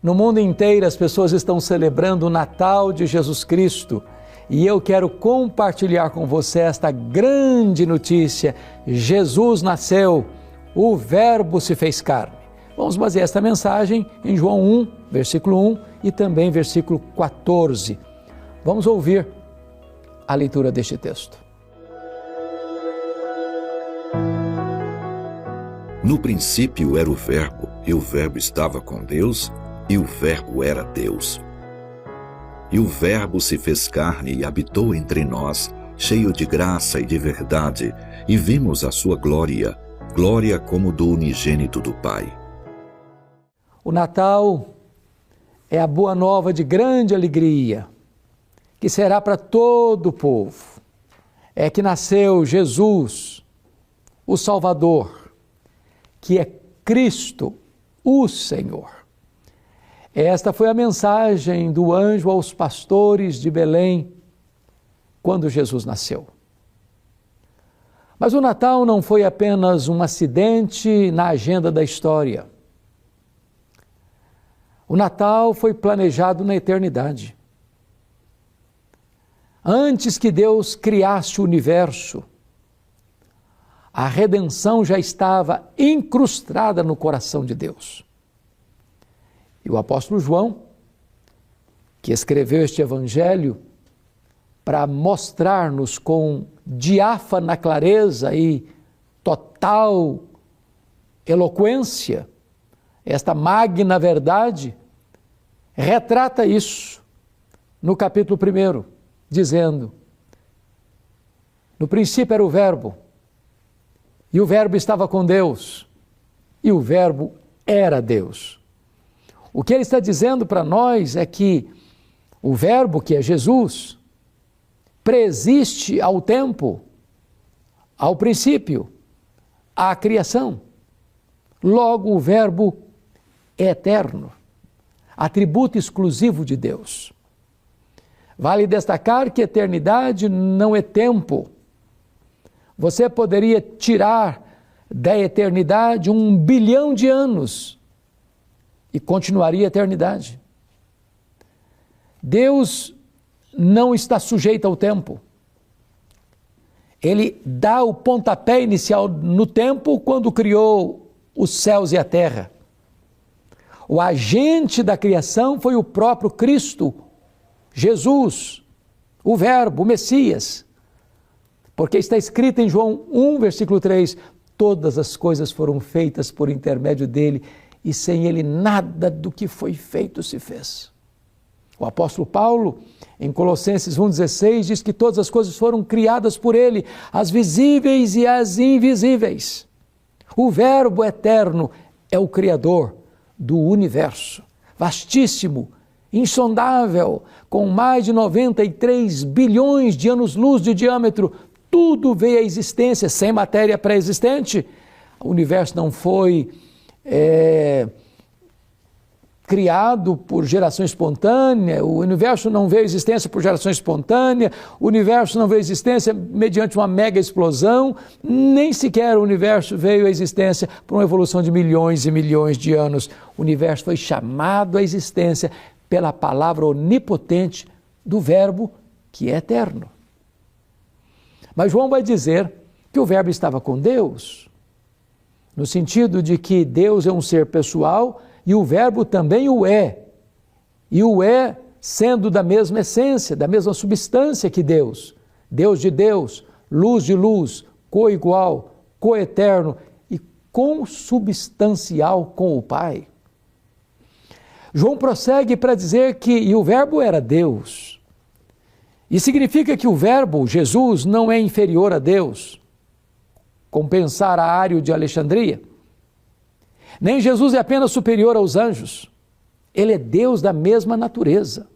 No mundo inteiro as pessoas estão celebrando o Natal de Jesus Cristo e eu quero compartilhar com você esta grande notícia. Jesus nasceu, o Verbo se fez carne. Vamos basear esta mensagem em João 1, versículo 1 e também versículo 14. Vamos ouvir a leitura deste texto. No princípio era o Verbo, e o Verbo estava com Deus, e o Verbo era Deus. E o Verbo se fez carne e habitou entre nós, cheio de graça e de verdade, e vimos a sua glória, glória como do unigênito do Pai. O Natal é a boa nova de grande alegria, que será para todo o povo. É que nasceu Jesus, o Salvador, que é Cristo, o Senhor. Esta foi a mensagem do anjo aos pastores de Belém, quando Jesus nasceu. Mas o Natal não foi apenas um acidente na agenda da história. O Natal foi planejado na eternidade. Antes que Deus criasse o universo, a redenção já estava incrustada no coração de Deus. E o apóstolo João, que escreveu este evangelho para mostrar-nos com diáfana clareza e total eloquência esta magna verdade, retrata isso no capítulo 1, dizendo: no princípio era o Verbo, e o Verbo estava com Deus, e o Verbo era Deus. O que ele está dizendo para nós é que o Verbo, que é Jesus, preexiste ao tempo, ao princípio, à criação. Logo, o Verbo é eterno, atributo exclusivo de Deus. Vale destacar que eternidade não é tempo. Você poderia tirar da eternidade 1 bilhão de anos e continuaria a eternidade. Deus não está sujeito ao tempo. Ele dá o pontapé inicial no tempo quando criou os céus e a terra. O agente da criação foi o próprio Cristo, Jesus, o Verbo, o Messias. Porque está escrito em João 1, versículo 3, todas as coisas foram feitas por intermédio dele, e sem ele nada do que foi feito se fez. O apóstolo Paulo, em Colossenses 1,16, diz que todas as coisas foram criadas por ele, as visíveis e as invisíveis. O Verbo eterno é o Criador do universo, vastíssimo, insondável, com mais de 93 bilhões de anos-luz de diâmetro. Tudo veio à existência sem matéria pré-existente. O universo não foi criado por geração espontânea, o universo não veio à existência por geração espontânea, o universo não veio à existência mediante uma mega explosão, nem sequer o universo veio à existência por uma evolução de milhões e milhões de anos. O universo foi chamado à existência pela palavra onipotente do Verbo, que é eterno. Mas João vai dizer que o Verbo estava com Deus, no sentido de que Deus é um ser pessoal e o Verbo também o é. E o é sendo da mesma essência, da mesma substância que Deus. Deus de Deus, luz de luz, coigual, coeterno e consubstancial com o Pai. João prossegue para dizer que o Verbo era Deus. E significa que o Verbo, Jesus, não é inferior a Deus, como pensara Ário de Alexandria. Nem Jesus é apenas superior aos anjos. Ele é Deus da mesma natureza,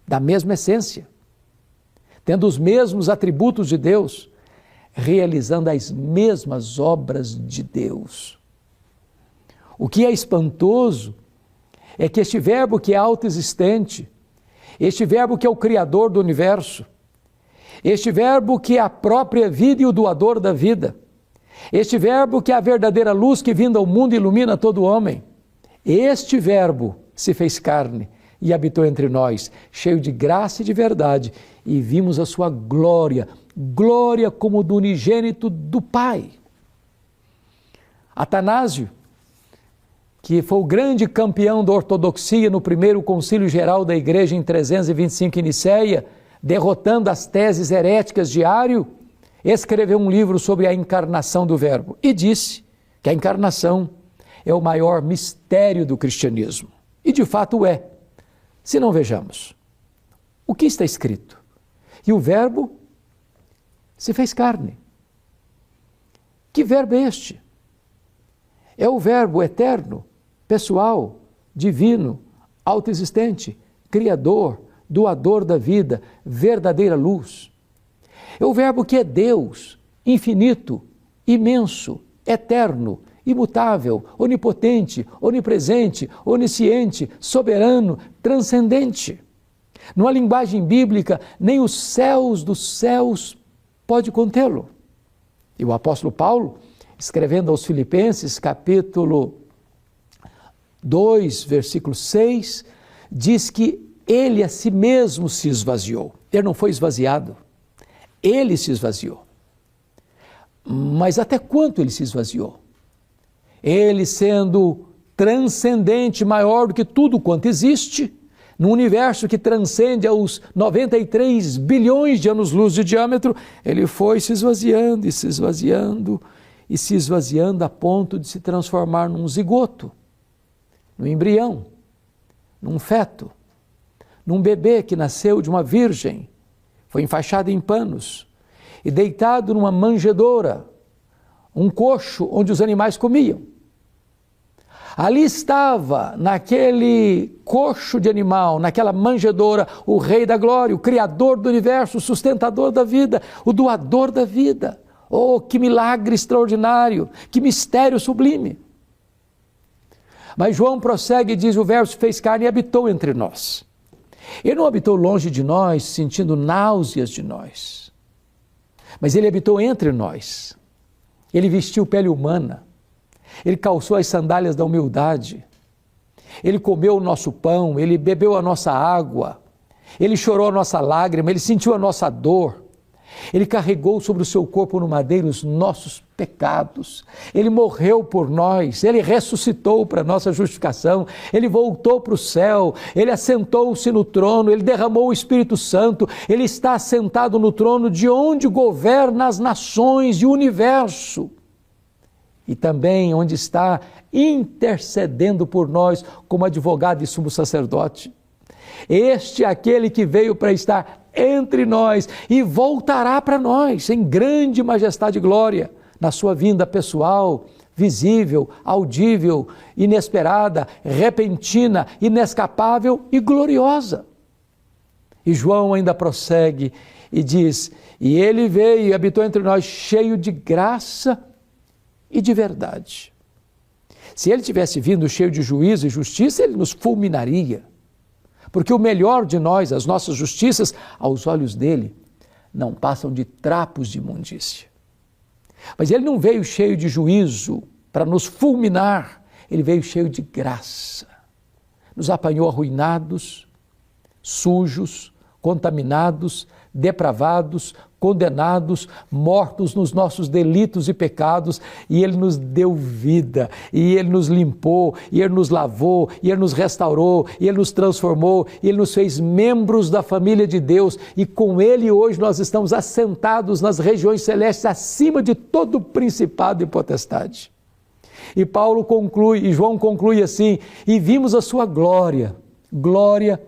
da mesma essência, tendo os mesmos atributos de Deus, realizando as mesmas obras de Deus. O que é espantoso é que este Verbo que é autoexistente, este Verbo que é o Criador do universo, este Verbo que é a própria vida e o doador da vida, este Verbo que é a verdadeira luz que vindo ao mundo ilumina todo homem, este Verbo se fez carne e habitou entre nós, cheio de graça e de verdade, e vimos a sua glória, glória como do unigênito do Pai. Atanásio, que foi o grande campeão da ortodoxia no primeiro concílio geral da igreja em 325 em Nicéia, derrotando as teses heréticas de Ário, escreveu um livro sobre a encarnação do Verbo e disse que a encarnação é o maior mistério do cristianismo. E de fato é. Se não, vejamos o que está escrito. E o Verbo se fez carne. Que verbo é este? É o Verbo eterno, pessoal, divino, autoexistente, criador, doador da vida, verdadeira luz. É o Verbo que é Deus, infinito, imenso, eterno, imutável, onipotente, onipresente, onisciente, soberano, transcendente. Numa linguagem bíblica, nem os céus dos céus pode contê-lo. E o apóstolo Paulo, escrevendo aos Filipenses, capítulo 2, versículo 6, diz que ele a si mesmo se esvaziou. Ele não foi esvaziado, ele se esvaziou. Mas até quanto ele se esvaziou? Ele, sendo transcendente, maior do que tudo quanto existe, num universo que transcende aos 93 bilhões de anos-luz de diâmetro, ele foi se esvaziando e se esvaziando e se esvaziando a ponto de se transformar num zigoto, num embrião, num feto, num bebê que nasceu de uma virgem, foi enfaixado em panos e deitado numa manjedoura, um coxo onde os animais comiam. Ali estava, naquele coxo de animal, naquela manjedoura, o Rei da Glória, o Criador do universo, o sustentador da vida, o doador da vida. Oh, que milagre extraordinário, que mistério sublime! Mas João prossegue e diz: o Verbo se fez carne e habitou entre nós. Ele não habitou longe de nós, sentindo náuseas de nós, mas ele habitou entre nós. Ele vestiu pele humana, ele calçou as sandálias da humildade, ele comeu o nosso pão, ele bebeu a nossa água, ele chorou a nossa lágrima, ele sentiu a nossa dor, ele carregou sobre o seu corpo no madeiro os nossos pecados, ele morreu por nós, ele ressuscitou para nossa justificação, ele voltou para o céu, ele assentou-se no trono, ele derramou o Espírito Santo, ele está assentado no trono de onde governa as nações e o universo, e também onde está intercedendo por nós como advogado e sumo sacerdote. Este é aquele que veio para estar entre nós e voltará para nós em grande majestade e glória, na sua vinda pessoal, visível, audível, inesperada, repentina, inescapável e gloriosa. E João ainda prossegue e diz: e ele veio e habitou entre nós cheio de graça e de verdade. Se ele tivesse vindo cheio de juízo e justiça, ele nos fulminaria. Porque o melhor de nós, as nossas justiças, aos olhos dele, não passam de trapos de imundícia. Mas ele não veio cheio de juízo para nos fulminar, ele veio cheio de graça. Nos apanhou arruinados, sujos, contaminados, depravados, condenados, mortos nos nossos delitos e pecados, e ele nos deu vida, e ele nos limpou, e ele nos lavou, e ele nos restaurou, e ele nos transformou, e ele nos fez membros da família de Deus, e com ele hoje nós estamos assentados nas regiões celestes acima de todo principado e potestade. E Paulo conclui, e João conclui assim: e vimos a sua glória, glória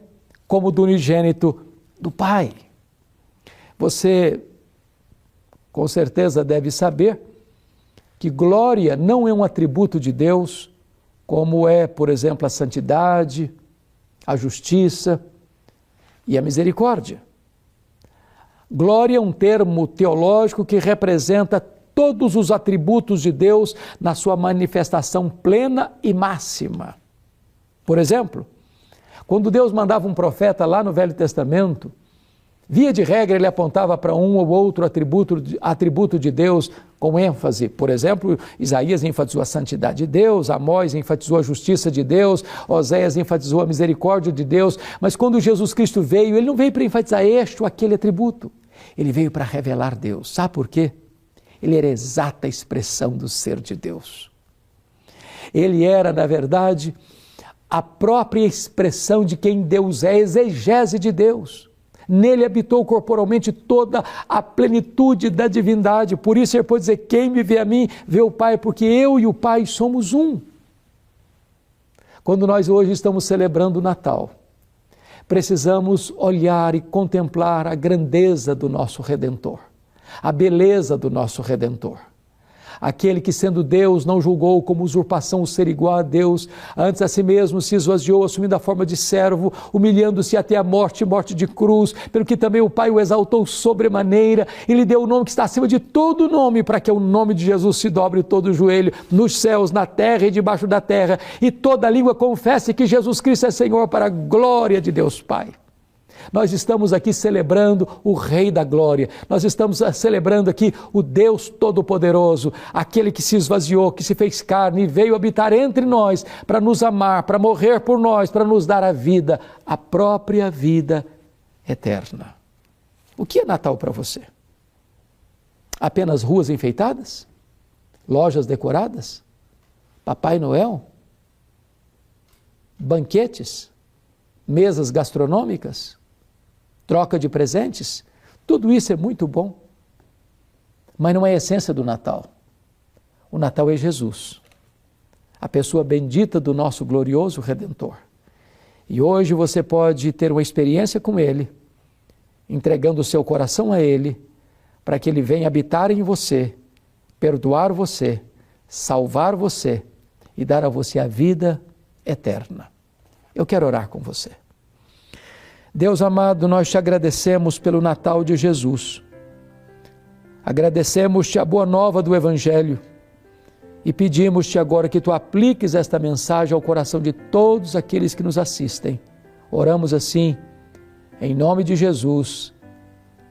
como do unigênito do Pai. Você, com certeza, deve saber que glória não é um atributo de Deus, como é, por exemplo, a santidade, a justiça e a misericórdia. Glória é um termo teológico que representa todos os atributos de Deus na sua manifestação plena e máxima. Por exemplo, quando Deus mandava um profeta lá no Velho Testamento Via de regra, ele apontava para um ou outro atributo de Deus com ênfase. Por exemplo, Isaías enfatizou a santidade de Deus, Amós enfatizou a justiça de Deus, Oséias enfatizou a misericórdia de Deus. Mas quando Jesus Cristo veio, ele não veio para enfatizar este ou aquele atributo. Ele veio para revelar Deus. Sabe por quê? Ele era a exata expressão do ser de Deus. Ele era, na verdade, a própria expressão de quem Deus é, a exegese de Deus. Nele habitou corporalmente toda a plenitude da divindade. Por isso ele pode dizer, quem me vê a mim, vê o Pai, porque eu e o Pai somos um. Quando nós hoje estamos celebrando o Natal, precisamos olhar e contemplar a grandeza do nosso Redentor, a beleza do nosso Redentor. Aquele que, sendo Deus, não julgou como usurpação o ser igual a Deus, antes a si mesmo se esvaziou, assumindo a forma de servo, humilhando-se até a morte, morte de cruz, pelo que também o Pai o exaltou sobremaneira, e lhe deu o nome que está acima de todo nome, para que o nome de Jesus se dobre todo o joelho, nos céus, na terra e debaixo da terra, e toda língua confesse que Jesus Cristo é Senhor, para a glória de Deus Pai. Nós estamos aqui celebrando o Rei da Glória, nós estamos celebrando aqui o Deus Todo-Poderoso, aquele que se esvaziou, que se fez carne e veio habitar entre nós para nos amar, para morrer por nós, para nos dar a vida, a própria vida eterna. O que é Natal para você? Apenas ruas enfeitadas? Lojas decoradas? Papai Noel? Banquetes? Mesas gastronômicas? Troca de presentes, tudo isso é muito bom, mas não é a essência do Natal. O Natal é Jesus, a pessoa bendita do nosso glorioso Redentor. E hoje você pode ter uma experiência com Ele, entregando o seu coração a Ele, para que Ele venha habitar em você, perdoar você, salvar você e dar a você a vida eterna. Eu quero orar com você. Deus amado, nós te agradecemos pelo Natal de Jesus. Agradecemos-te a boa nova do Evangelho e pedimos-te agora que tu apliques esta mensagem ao coração de todos aqueles que nos assistem. Oramos assim, em nome de Jesus.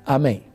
Amém.